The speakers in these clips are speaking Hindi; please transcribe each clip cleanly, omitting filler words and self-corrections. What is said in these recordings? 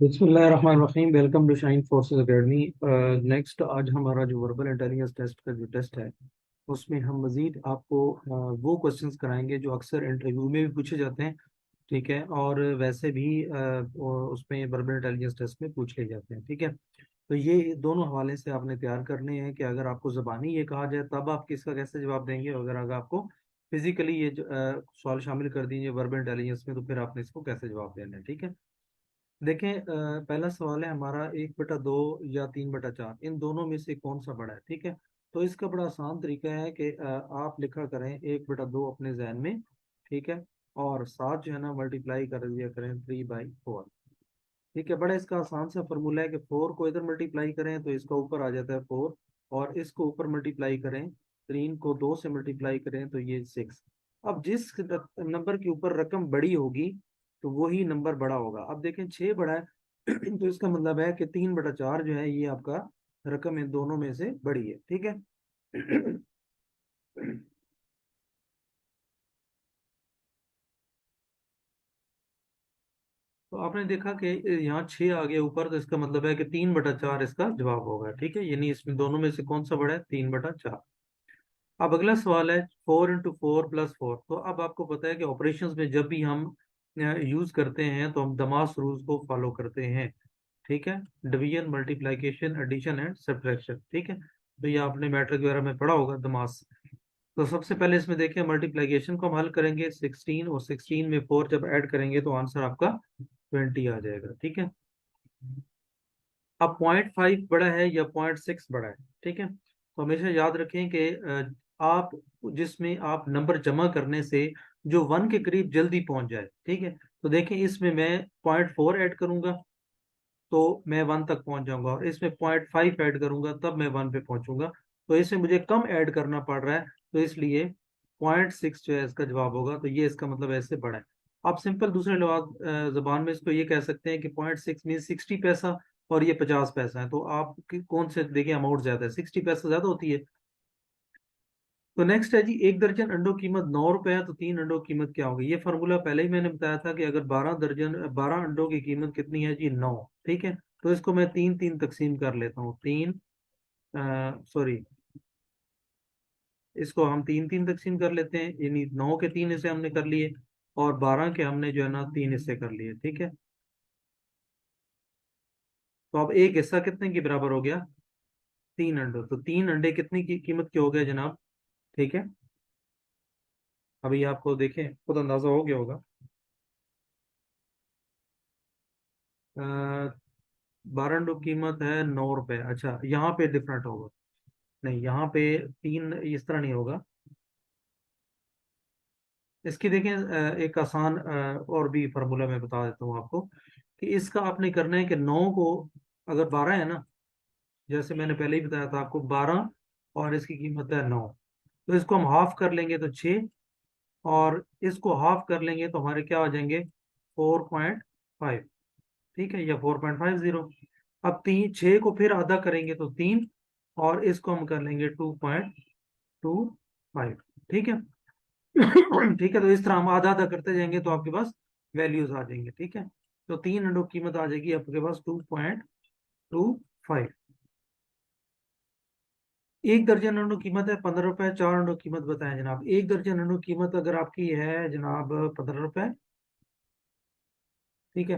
बिस्मिल्लाहिर्रहमानिर्रहीम। Welcome to shine forces academy. Next आज हमारा जो वर्बल इंटेलिजेंस टेस्ट का जो टेस्ट है उसमें हम मजीद आपको वो क्वेश्चंस कराएंगे जो अक्सर इंटरव्यू में भी पूछे जाते हैं। ठीक है, और वैसे भी उसमें वर्बल इंटेलिजेंस टेस्ट में पूछ लिए जाते हैं। ठीक है, तो ये दोनों हवाले से आपने तैयार करने हैं कि अगर आपको ज़बानी ये कहा जाए तब आप किसका कैसे जवाब देंगे, और अगर आपको फिजिकली ये सवाल शामिल कर दीजिए वर्बल इंटेलिजेंस में तो फिर आपने इसको कैसे जवाब देना है। ठीक है, देखें, पहला सवाल है हमारा 1/2 या 3/4, इन दोनों में से कौन सा बड़ा है। ठीक है, तो इसका बड़ा आसान तरीका है कि आप लिखा करें 1/2 अपने जहन में। ठीक है, और साथ जो है ना मल्टीप्लाई कर दिया करें 3/4। ठीक है, बड़ा इसका आसान सा फॉर्मूला है कि 4 को इधर मल्टीप्लाई करें तो इसका ऊपर आ जाता है 4, और इसको ऊपर मल्टीप्लाई करें, 3 को 2 से मल्टीप्लाई करें तो ये 6। अब जिस नंबर के ऊपर रकम बड़ी होगी तो वही नंबर बड़ा होगा। अब देखें 6 बड़ा है तो इसका मतलब है कि 3/4 जो है ये आपका रकम इन दोनों में से बड़ी है। ठीक है तो आपने देखा कि यहाँ 6 आ गया ऊपर, तो इसका मतलब है कि 3/4 इसका जवाब होगा। ठीक है, यानी इसमें दोनों में से कौन सा बड़ा है, 3/4। अब अगला सवाल है 4 × 4 + 4। तो अब आपको पता है कि ऑपरेशंस में जब भी हम यूज करते हैं तो हम दमास रूल्स को फॉलो करते हैं। ठीक है, division, multiplication, addition and subtraction. ठीक है, तो ये आपने मैट्रिक वगैरह में पढ़ा होगा दमास। तो सबसे पहले इसमें देखिए मल्टीप्लिकेशन को हम हल करेंगे, 16 और 16 में 4 जब ऐड करेंगे तो आंसर आपका 20 आ जाएगा। ठीक है, अब 0.5 बड़ा है या 0.6 बड़ा है। ठीक है, तो हमेशा याद रखें कि आप जिसमें आप नंबर जमा करने से जो 1 के करीब जल्दी पहुंच जाए। ठीक है, तो देखें इसमें मैं 0.4 ऐड करूंगा तो मैं 1 तक पहुंच जाऊंगा, और इसमें 0.5 ऐड करूंगा तब मैं 1 पे पहुंचूंगा। तो इसमें मुझे कम ऐड करना पड़ रहा है, तो इसलिए 0.6 जो है इसका जवाब होगा। तो ये इसका मतलब ऐसे बड़ा है। आप सिंपल दूसरे जबान में इसको ये कह सकते हैं कि 0.6 मीन 60 पैसा, और ये 50 पैसा है। तो आप कौन से देखिए अमाउंट ज्यादा है, 60 पैसा ज्यादा होती है। तो नेक्स्ट है जी, 1 दर्जन अंडों की कीमत 9 रुपए है तो 3 अंडों की कीमत क्या होगी। ये फार्मूला पहले ही मैंने बताया था कि अगर 12 अंडों की कीमत कितनी है जी, 9। ठीक है, तो इसको मैं तीन तीन तकसीम कर लेता हूँ, तीन, सॉरी, इसको हम तीन तीन तकसीम कर लेते हैं, यानी 9 के 3 हिस्से हमने कर लिए, और 12 के हमने जो है ना 3 हिस्से कर लिए। ठीक है, तो अब एक हिस्सा कितने के बराबर हो गया, 3 अंडों। तो 3 अंडे कितनी की कीमत के हो गए जनाब। ठीक है, अभी आपको देखें खुद अंदाजा हो गया होगा। 12 अंडों की कीमत है 9 रुपए। अच्छा, यहाँ पे डिफरेंट होगा, नहीं यहाँ पे तीन इस तरह नहीं होगा। इसकी देखें एक आसान और भी फार्मूला मैं बता देता हूँ आपको कि इसका आपने करना है कि 9 को, अगर 12 है ना, जैसे मैंने पहले ही बताया था आपको 12, और इसकी कीमत है 9, तो इसको हम हाफ कर लेंगे तो 6, और इसको हाफ कर लेंगे तो हमारे क्या आ जाएंगे, 4.5। ठीक है, या 4.50। अब 6 को फिर आधा करेंगे तो 3, और इसको हम कर लेंगे 2.25। ठीक है ठीक है, तो इस तरह हम आधा आधा करते जाएंगे तो आपके पास वैल्यूज आ जाएंगे। ठीक है, तो 3 अंडों की कीमत आ जाएगी आपके पास 2.25। 1 दर्जन अंडों की कीमत है 15 रुपए, 4 अंडों की कीमत बताएं जनाब। 1 दर्जन अंडों की कीमत अगर आपकी है जनाब 15 रुपए। ठीक है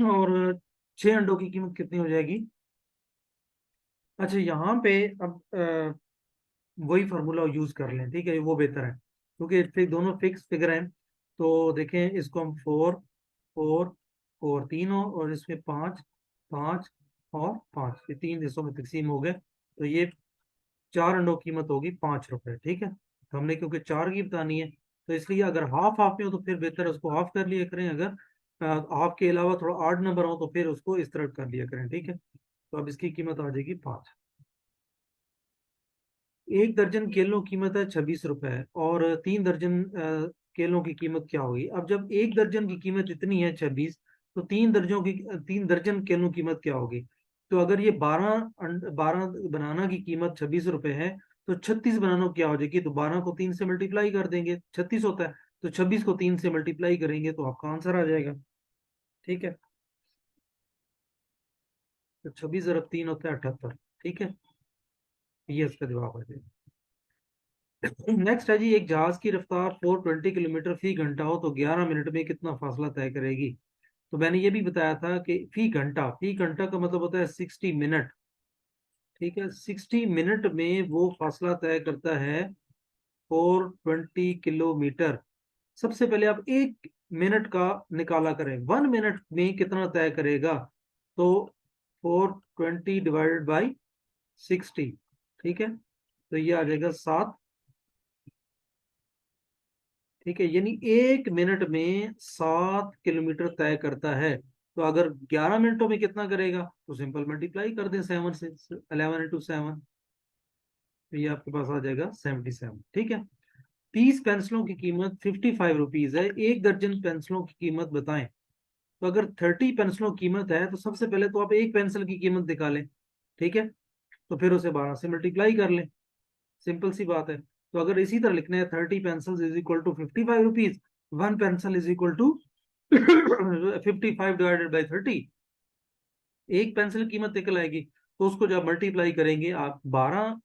और 6 अंडों की कीमत कितनी हो जाएगी। अच्छा, यहाँ पे अब वही फार्मूला यूज कर लें। ठीक है, वो बेहतर है क्योंकि फिर दोनों फिक्स फिगर हैं। तो देखें इसको हम 4 4 4 तीनों, और इसमें 5 5 और 5, ये 3 हिस्सों में तकसीम हो गए। तो ये 4 अंडों की कीमत होगी 5 रुपए। ठीक है, तो हमने क्योंकि 4 की बतानी है तो इसलिए अगर हाफ हाफ में हो तो फिर बेहतर है उसको हाफ कर लिया करें। अगर हाफ के अलावा थोड़ा आड नंबर हो तो फिर उसको इस तरह कर लिया करें। ठीक है, तो अब इसकी कीमत आ जाएगी 5। 1 दर्जन केलों की कीमत है 26 रुपए, और 3 दर्जन केलों की कीमत क्या होगी। अब जब 1 दर्जन की कीमत इतनी है 26, तो 3 दर्जन केलों की कीमत क्या होगी। तो अगर ये 12 बनाना की कीमत 26 रुपए है, तो 36 बनाना क्या हो जाएगी। तो 12 को 3 से मल्टीप्लाई कर देंगे, 36 होता है, तो 26 को 3 से मल्टीप्लाई करेंगे तो आपका आंसर आ जाएगा। ठीक है, तो 26 × 3 होता है 78। ठीक है, ये इसका जवाब है। नेक्स्ट है जी, एक जहाज की रफ्तार 420 किलोमीटर फी घंटा हो तो 11 मिनट में कितना फासला तय करेगी। तो मैंने ये भी बताया था कि फी घंटा का मतलब होता है 60 मिनट। ठीक है, 60 मिनट में वो फासला तय करता है 420 किलोमीटर। सबसे पहले आप 1 मिनट का निकाला करें, 1 मिनट में कितना तय करेगा। तो 420 डिवाइडेड बाई 60। ठीक है, तो ये आ जाएगा 7। ठीक है, यानी 1 मिनट में 7 किलोमीटर तय करता है। तो अगर 11 मिनटों में कितना करेगा तो सिंपल मल्टीप्लाई कर दें 7 से, 11 × 7। तो ये आपके पास आ जाएगा 77। ठीक है, 30 पेंसिलों की कीमत 55 रुपीज है, 1 दर्जन पेंसिलों की कीमत बताएं। तो अगर 30 पेंसिलों की कीमत है तो सबसे पहले तो आप एक पेंसिल की कीमत निकालें। ठीक है, तो फिर उसे 12 से मल्टीप्लाई कर लें, सिंपल सी बात है। तो अगर इसी तरह लिखना है 30 pencils is equal to 55 rupees, 1 pencil is equal to 55 divided by 30, एक पेंसिल की कीमत निकल आएगी। तो उसको जब मल्टीप्लाई करेंगे आप 12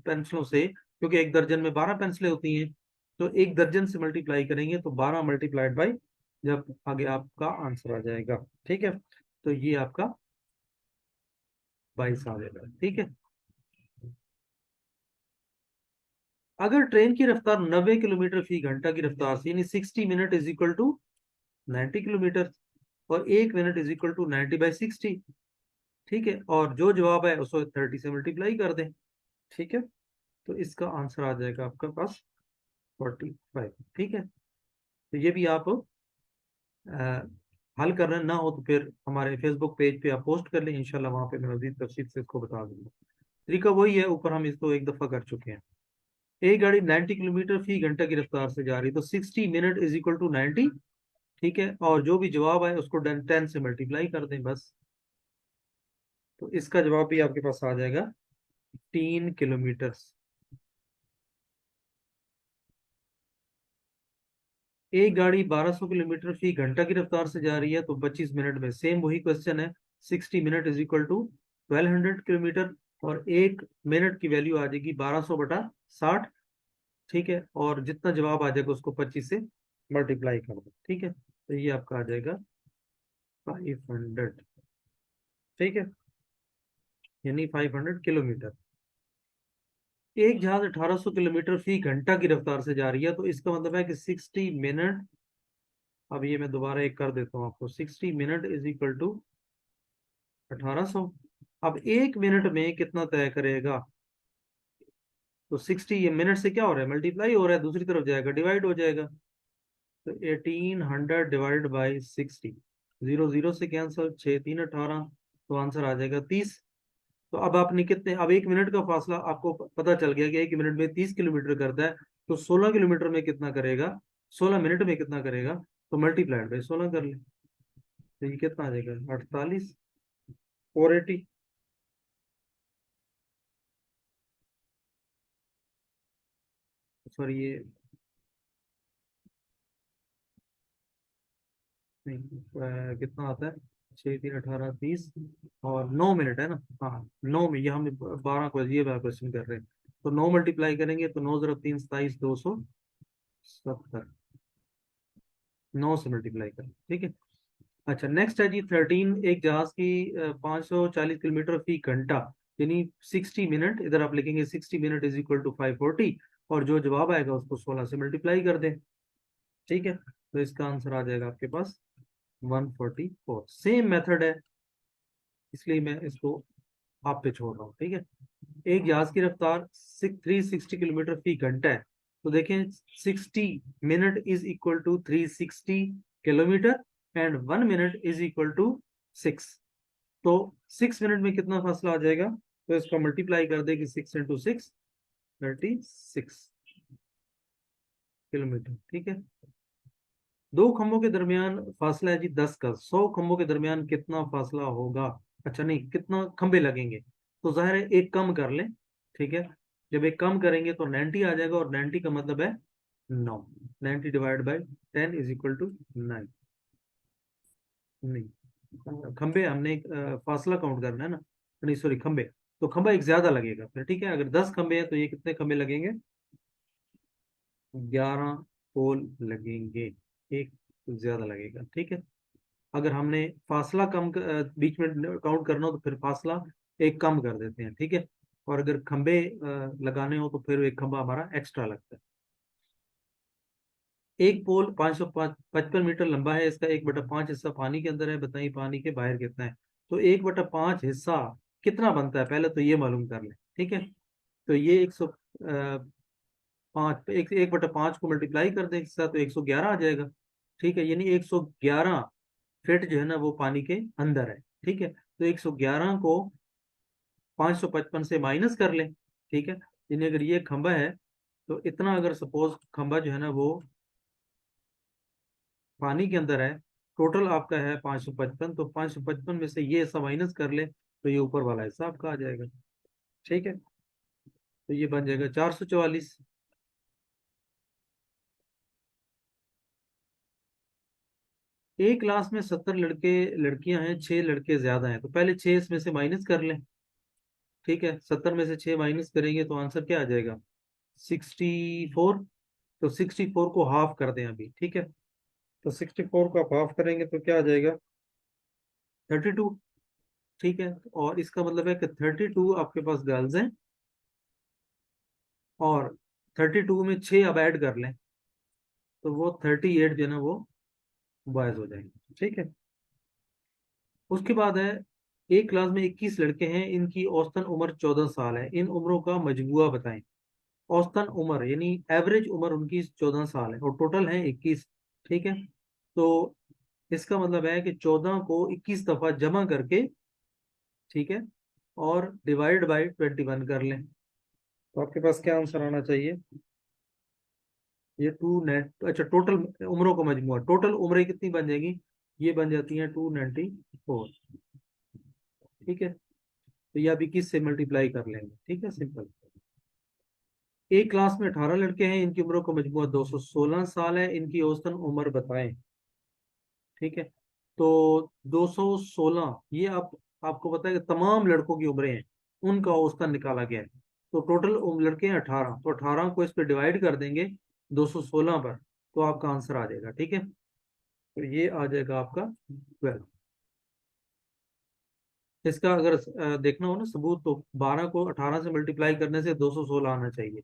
पेंसिलों से, क्योंकि एक दर्जन में 12 पेंसिलें होती हैं, तो 1 दर्जन से मल्टीप्लाई करेंगे तो 12 मल्टीप्लाइड बाई, जब आगे आपका आंसर आ जाएगा। ठीक है, तो ये आपका 22 आ जाएगा। ठीक है, अगर ट्रेन की रफ्तार 90 किलोमीटर फी घंटा की रफ्तार से, यानी 60 minute is equal to 90 kilometre, और 1 मिनट इज इक्वल टू 90/60। ठीक है, और जो जवाब है उसको 30 से मल्टीप्लाई कर दें। ठीक है, तो इसका आंसर आ जाएगा आपके पास 45। ठीक है, तो ये भी आप हल करना ना हो तो फिर हमारे फेसबुक पेज पे आप पोस्ट कर लें, इंशाल्लाह वहां पे मैं मजीद तफसील से इसको बता दूंगा। तरीका वही है, ऊपर हम इसको एक दफा कर चुके हैं। एक गाड़ी 90 किलोमीटर फी घंटा की रफ्तार से जा रही है तो 60 मिनट इज इक्वल टू 90। ठीक है, और जो भी जवाब है उसको 10 से मल्टीप्लाई कर दें बस। तो इसका जवाब भी आपके पास आ जाएगा 3 किलोमीटर। एक गाड़ी 1200 किलोमीटर फी घंटा की रफ्तार से जा रही है तो 25 मिनट में, सेम वही क्वेश्चन है, 60 minute is equal to 1200 kilometre, और 1 मिनट की वैल्यू आ जाएगी 1200/60। ठीक है, और जितना जवाब आ जाएगा उसको 25 से मल्टीप्लाई कर दो। ठीक है, तो ये आपका आ जाएगा 500। ठीक है, यानी 500 किलोमीटर। एक जहाज 1800 किलोमीटर फी घंटा की रफ्तार से जा रही है तो इसका मतलब है कि 60 मिनट, अब ये मैं दोबारा एक कर देता हूँ आपको, 60 मिनट इज इक्वल टू 1800। अब 1 मिनट में कितना तय करेगा। तो 60, ये मिनट से क्या हो रहा है, मल्टीप्लाई हो रहा है, दूसरी तरफ जाएगा डिवाइड हो जाएगा। तो 1800 डिवाइड बाई 60, 0 0 से कैंसिल, 6 3 18, तो आंसर आ जाएगा 30। तो अब आपने कितने, अब 1 मिनट का फासला आपको पता चल गया कि 1 मिनट में 30 किलोमीटर करता है, तो 16 किलोमीटर में कितना करेगा, 16 मिनट में कितना करेगा, तो मल्टीप्लाइड बाई 16 कर ले। तो ये कितना आ जाएगा 48, 480। सॉरी ये नहीं, कितना आता है, 6 3 18 30, और 9 मिनट है ना। हाँ, 9 में ये हम 12 को ये वाला क्वेश्चन कर रहे हैं। तो 9 मल्टीप्लाई करेंगे तो 9 × 3 = 27, 270, 9 से मल्टीप्लाई करें। ठीक है, अच्छा नेक्स्ट है जी 13, एक जहाज की 540 किलोमीटर फी घंटा, यानी 60 मिनट, इधर आप लिखेंगे 60 मिनट इज इक्वल टू 540, और जो जवाब आएगा उसको 16 से मल्टीप्लाई कर दें। ठीक है, तो इसका आंसर आ जाएगा आपके पास 144। सेम मेथड है, इसलिए मैं इसको आप पे छोड़ रहा हूँ। ठीक है, एक जहाज की रफ्तार 360 किलोमीटर फी घंटा है तो देखें 60 minute is equal to 360 kilometre, and 1 minute is equal to 6। तो 6 मिनट में कितना फासला आ जाएगा, तो इसको मल्टीप्लाई कर दे कि 6 × 6, 36 किलोमीटर। ठीक है, दो खंभों के दरमियान फासला है जी 10 का, 100 खंभों के दरमियान कितना फासला होगा। अच्छा नहीं, कितना खंभे लगेंगे, तो जाहिर है एक कम कर लें। ठीक है, जब एक कम करेंगे तो 90 आ जाएगा, और 90 का मतलब है 9, 90 divide by 10 is equal to 9। नहीं, खंबे हमने फासला काउंट करना है ना, नहीं सॉरी खंबे। तो खंबा एक ज्यादा लगेगा फिर, ठीक है। अगर 10 खंबे हैं तो ये कितने खंबे लगेंगे? 11 पोल लगेंगे, एक ज्यादा लगेगा, ठीक है। अगर हमने फासला बीच में काउंट करना हो तो फिर फासला एक कम कर देते हैं, ठीक है। और अगर खंबे लगाने हो तो फिर एक खंबा हमारा एक्स्ट्रा लगता है। एक पोल 555 मीटर लंबा है, इसका 1/5 हिस्सा पानी के अंदर है, बताइए पानी के बाहर कितना है। तो 1/5 हिस्सा कितना बनता है, पहले तो ये मालूम कर लें, ठीक है। तो ये 105, 1/5 को मल्टीप्लाई कर दें हिस्सा, तो 111 आ जाएगा, ठीक है। यानी 111 फीट जो है ना वो पानी के अंदर है, ठीक है। तो 111 को 555 से माइनस कर लें, ठीक है। यानी अगर ये खंबा है तो इतना, अगर सपोज खंबा जो है ना वो पानी के अंदर है, टोटल आपका है 555, तो 555 में से ये हिस्सा माइनस कर ले तो ये ऊपर वाला हिस्सा आपका आ जाएगा, ठीक है। तो ये बन जाएगा 444। एक क्लास में 70 लड़के लड़कियां हैं, 6 लड़के ज्यादा हैं, तो पहले 6 इसमें से माइनस कर लें, ठीक है। 70 में से 6 माइनस करेंगे तो आंसर क्या आ जाएगा? 64। तो 64 को हाफ कर दें अभी, ठीक है। तो 64 को आप हाफ करेंगे तो क्या आ जाएगा? 32, ठीक है। और इसका मतलब है कि 32 आपके पास गर्ल्स हैं, और 32 में 6 अब ऐड कर लें तो वो 38 जो है ना वो बॉयज हो जाएंगे, ठीक है। उसके बाद है, एक क्लास में 21 लड़के हैं, इनकी औसतन उम्र 14 साल है, इन उम्रों का मजबूआ बताएं। औसतन उम्र यानी एवरेज उम्र उनकी 14 साल है और टोटल है 21, ठीक है। तो इसका मतलब है कि 14 को 21 दफा जमा करके, ठीक है, और डिवाइड बाई 21 कर लें, तो आपके पास क्या आंसर आना चाहिए? ये टू नेट, अच्छा टोटल उम्रों का मजमुआ, टोटल उम्रें कितनी बन जाएगी? ये बन जाती है 294, ठीक है। तो ये अभी किस से मल्टीप्लाई कर लेंगे, ठीक है, सिंपल। एक क्लास में 18 लड़के हैं, इनकी उम्रों का मजमुआ 216 साल है, इनकी औसतन उम्र बताएं, ठीक है। तो 216, ये आप, आपको पता है कि तमाम लड़कों की उम्रें हैं, उनका औसतन निकाला गया है। तो टोटल लड़के हैं 18, तो 18 को इस पे डिवाइड कर देंगे 216 पर, तो आपका आंसर आ जाएगा, ठीक है। तो ये आ जाएगा आपका 12। इसका अगर देखना हो ना सबूत, तो 12 को 18 से मल्टीप्लाई करने से 216 आना चाहिए।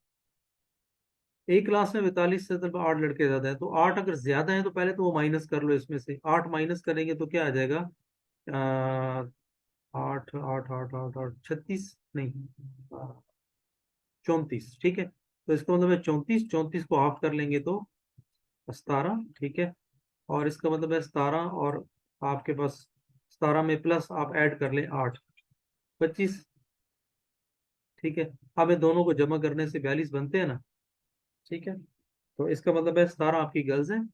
एक क्लास में 42 से तो 8 लड़के ज्यादा है, तो 8 अगर ज्यादा है तो पहले तो वो माइनस कर लो, इसमें से 8 माइनस करेंगे तो क्या आ जाएगा? 8 8 8 8 8 36, नहीं 34, ठीक है। तो इसका मतलब है 34, 34 को हाफ कर लेंगे तो 17, ठीक है। और इसका मतलब है 17, और आपके पास 17 में प्लस आप ऐड कर लें 8, 25, ठीक है। अब इन दोनों को जमा करने से 42 बनते हैं ना, ठीक है। तो इसका मतलब है 17 आपकी गर्ल्स हैं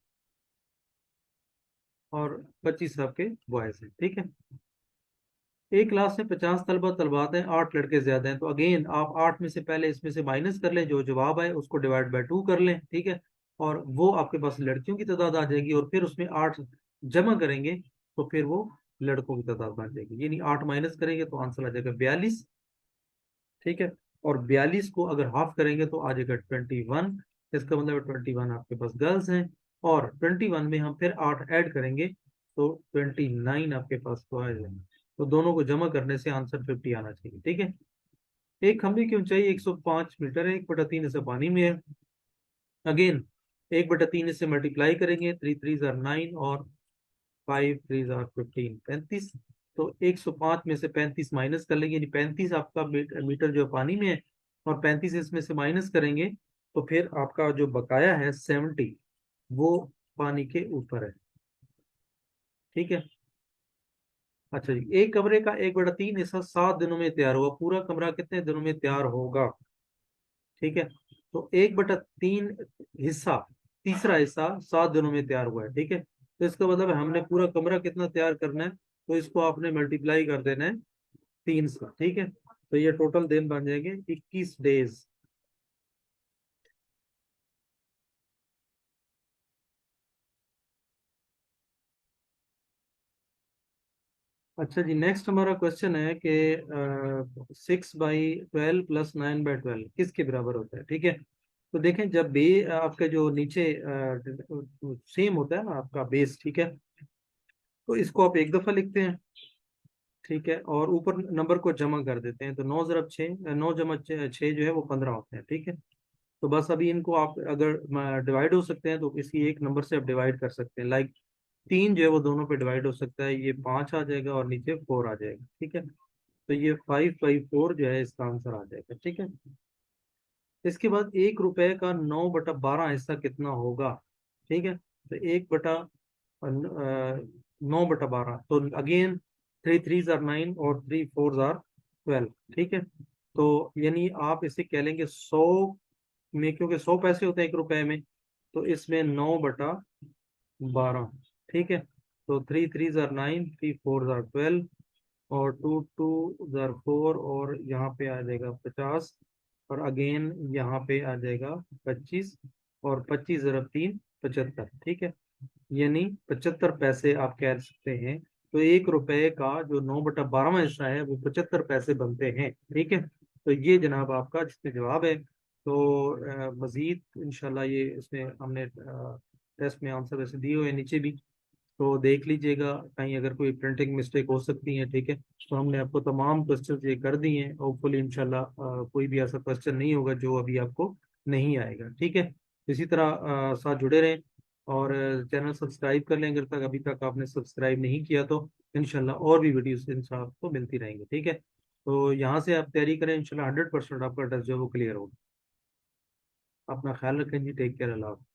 और 25 आपके बॉयज हैं, ठीक है। एक क्लास में 50 तलबा तलबात हैं, 8 लड़के ज्यादा हैं, तो अगेन आप 8 में से पहले इसमें से माइनस कर लें, जो जवाब आए उसको डिवाइड बाय 2 कर लें, ठीक है। और वो आपके पास लड़कियों की तादाद आ जाएगी, और फिर उसमें 8 जमा करेंगे तो फिर वो लड़कों की तादाद बन जाएगी, यानी 8 माइनस करेंगे तो आंसर आ जाएगा 42, ठीक है। और 42 को अगर हाफ करेंगे तो आ जाएगा 21, इसका मतलब 21 आपके पास गर्ल्स हैं, और 21 में हम फिर 8 ऐड करेंगे तो 29 आपके पास तो आ जाएगा। तो दोनों को जमा करने से आंसर 50 आना चाहिए, ठीक है। एक खंभे की ऊंचाई 105 मीटर है, 1/3 हिस्सा पानी में है। अगेन 1/3 से मल्टीप्लाई करेंगे, 3 3 जार 9 और 5 3 जार 15, 35। तो 105 में से 35 माइनस कर लेंगे, यानी 35 आपका मीटर जो पानी में है, और 35 इसमें से माइनस करेंगे तो फिर आपका जो बकाया है 70, वो पानी के ऊपर है, ठीक है। अच्छा जी, एक कमरे का 1/3 हिस्सा 7 दिनों में तैयार होगा, पूरा कमरा कितने दिनों में तैयार होगा, ठीक है। तो 1/3 हिस्सा, तीसरा हिस्सा 7 दिनों में तैयार हुआ है, ठीक है। तो इसका मतलब है हमने पूरा कमरा कितना तैयार करना है, तो इसको आपने मल्टीप्लाई कर देना है 3 से, ठीक है। तो ये टोटल दिन बन जाएंगे 21 डेज। अच्छा जी, नेक्स्ट हमारा क्वेश्चन है कि 6/12 प्लस 9/12 किसके बराबर होता है, ठीक है। तो देखें, जब बे आपका जो नीचे सेम होता है ना आपका बेस, ठीक है, तो इसको आप एक दफा लिखते हैं, ठीक है, और ऊपर नंबर को जमा कर देते हैं, तो 9 × 6, 9 × 6 जो है वो 15 होते हैं, ठीक है। तो बस अभी इनको आप अगर डिवाइड हो सकते हैं तो इसी एक नंबर से आप डिवाइड कर सकते हैं, लाइक 3 जो है वो दोनों पे डिवाइड हो सकता है, ये 5 आ जाएगा और नीचे 4 आ जाएगा, ठीक है। तो ये 5/4 जो है इसका आंसर आ जाएगा, ठीक है। इसके बाद 1 रुपए का 9/12 हिस्सा कितना होगा, ठीक है। तो 1/9/12, तो अगेन 3 3 जार 9 और 3 4 जार 12, ठीक है। तो यानी आप इसे कह लेंगे 100 में, क्योंकि 100 पैसे होते हैं 1 रुपए में, तो इसमें 9/12, ठीक है। तो 3 3 जार 9, 3 4 जार 12, और 2 2 जार 4, और यहाँ पे आ जाएगा 50, और अगेन यहाँ पे आ जाएगा 25, और 25 × 3 75, ठीक है। यानी 75 पैसे आप कह सकते हैं। तो 1 रुपए का जो 9/12 हिस्सा है वो 75 पैसे बनते हैं, ठीक है। तो ये जनाब आपका जिसमें जवाब है। तो मजीद इंशाल्लाह ये इसमें हमने टेस्ट में आंसर वैसे दिए हुए हैं नीचे भी, तो देख लीजिएगा, कहीं अगर कोई प्रिंटिंग मिस्टेक हो सकती है, ठीक है। तो हमने आपको तमाम क्वेश्चन ये कर दिए हैं, होपफुली इंशाल्लाह कोई भी ऐसा क्वेश्चन नहीं होगा जो अभी आपको नहीं आएगा, ठीक है। इसी तरह साथ जुड़े रहें, और चैनल सब्सक्राइब कर लें अगर तक अभी तक आपने सब्सक्राइब नहीं किया तो। इंशाल्लाह और भी वीडियोस इंशाल्लाह आपको मिलती रहेंगी, ठीक है। तो यहाँ से आप तैयारी करें, इंशाल्लाह 100% आपका टेस्ट जो है वो क्लियर होगा। अपना ख्याल रखें जी, टेक केयर, अल्लाह हाफ़िज़।